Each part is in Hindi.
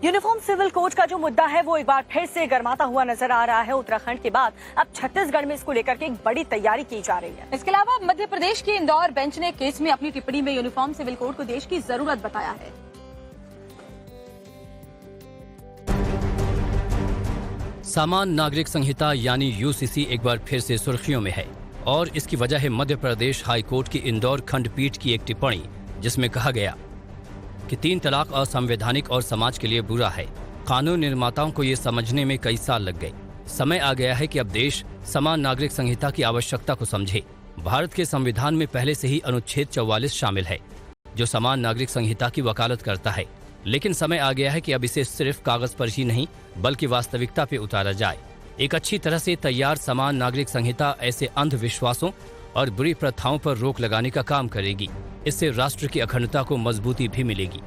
यूनिफॉर्म सिविल कोड का जो मुद्दा है वो एक बार फिर से गर्माता हुआ नजर आ रहा है उत्तराखंड के बाद। अब छत्तीसगढ़ में इसको लेकर के एक बड़ी तैयारी की जा रही है। इसके अलावा मध्य प्रदेश के इंदौर बेंच ने केस में अपनी टिप्पणी में यूनिफॉर्म सिविल कोड को देश की जरूरत बताया है। समान नागरिक संहिता यानी यूसीसी एक बार फिर से सुर्खियों में है और इसकी वजह है मध्य प्रदेश हाई कोर्ट की इंदौर खंडपीठ की एक टिप्पणी, जिसमें कहा गया कि 3 तलाक असंवैधानिक और समाज के लिए बुरा है। कानून निर्माताओं को ये समझने में कई साल लग गए। समय आ गया है कि अब देश समान नागरिक संहिता की आवश्यकता को समझे। भारत के संविधान में पहले से ही अनुच्छेद 44 शामिल है, जो समान नागरिक संहिता की वकालत करता है। लेकिन समय आ गया है कि अब इसे सिर्फ कागज पर ही नहीं बल्कि वास्तविकता पे उतारा जाए। एक अच्छी तरह से तैयार समान नागरिक संहिता ऐसे अंधविश्वासों और बुरी प्रथाओं पर रोक लगाने का काम करेगी। इससे राष्ट्र की अखंडता को मजबूती भी मिलेगी।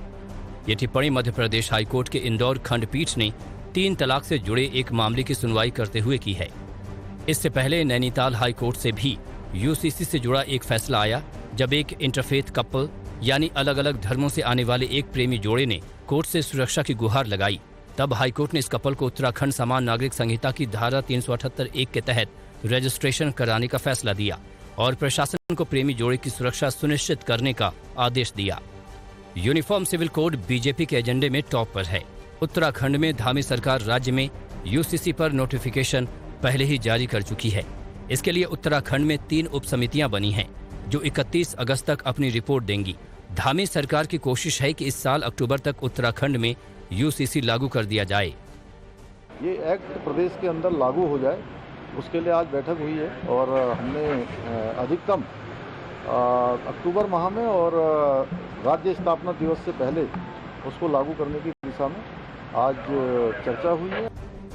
ये टिप्पणी मध्य प्रदेश हाईकोर्ट के इंदौर खंडपीठ ने 3 तलाक से जुड़े एक मामले की सुनवाई करते हुए की है। इससे पहले नैनीताल हाईकोर्ट से भी यूसीसी से जुड़ा एक फैसला आया, जब एक इंटरफेथ कपल यानी अलग अलग धर्मों से आने वाले एक प्रेमी जोड़े ने कोर्ट से सुरक्षा की गुहार लगाई। तब हाईकोर्ट ने इस कपल को उत्तराखंड समान नागरिक संहिता की धारा 378(1) के तहत रजिस्ट्रेशन कराने का फैसला दिया और प्रशासन को प्रेमी जोड़े की सुरक्षा सुनिश्चित करने का आदेश दिया। यूनिफॉर्म सिविल कोड बीजेपी के एजेंडे में टॉप पर है। उत्तराखंड में धामी सरकार राज्य में यूसीसी पर नोटिफिकेशन पहले ही जारी कर चुकी है। इसके लिए उत्तराखंड में 3 उप समितियां बनी हैं, जो 31 अगस्त तक अपनी रिपोर्ट देंगी। धामी सरकार की कोशिश है कि इस साल अक्टूबर तक उत्तराखंड में यूसीसी लागू कर दिया जाए। ये एक्ट प्रदेश के अंदर लागू हो जाए, उसके लिए आज बैठक हुई है और हमने अधिकतम अक्टूबर माह में और राज्य स्थापना दिवस से पहले उसको लागू करने की दिशा में आज चर्चा हुई है।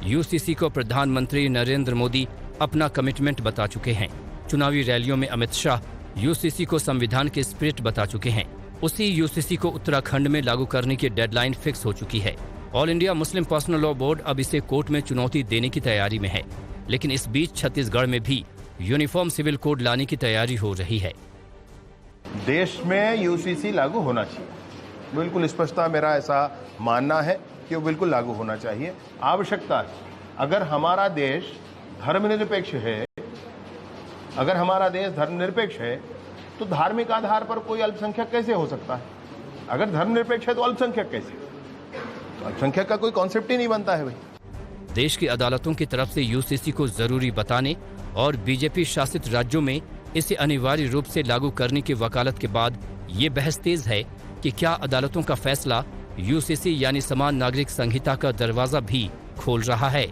यूसीसी को प्रधानमंत्री नरेंद्र मोदी अपना कमिटमेंट बता चुके हैं। चुनावी रैलियों में अमित शाह यूसीसी को संविधान के स्पिरिट बता चुके हैं। उसी यूसीसी को उत्तराखंड में लागू करने की डेडलाइन फिक्स हो चुकी है। All India Muslim personal law board अब इसे कोर्ट में चुनौती देने की तैयारी में है। लेकिन इस बीच छत्तीसगढ़ में भी यूनिफॉर्म सिविल कोड लाने की तैयारी हो रही है। देश में यूसीसी लागू होना चाहिए, बिल्कुल स्पष्टता मेरा ऐसा मानना है कि वो बिल्कुल लागू होना चाहिए। आवश्यकता है। अगर हमारा देश धर्मनिरपेक्ष है, तो धार्मिक आधार पर कोई अल्पसंख्यक कैसे हो सकता है? अगर धर्मनिरपेक्ष है तो अल्पसंख्यक कैसे? तो अल्पसंख्यक का कोई कॉन्सेप्ट ही नहीं बनता है भाई। देश की अदालतों की तरफ से यूसीसी को जरूरी बताने और बीजेपी शासित राज्यों में इसे अनिवार्य रूप से लागू करने की वकालत के बाद ये बहस तेज है कि क्या अदालतों का फैसला यूसीसी यानी समान नागरिक संहिता का दरवाजा भी खोल रहा है।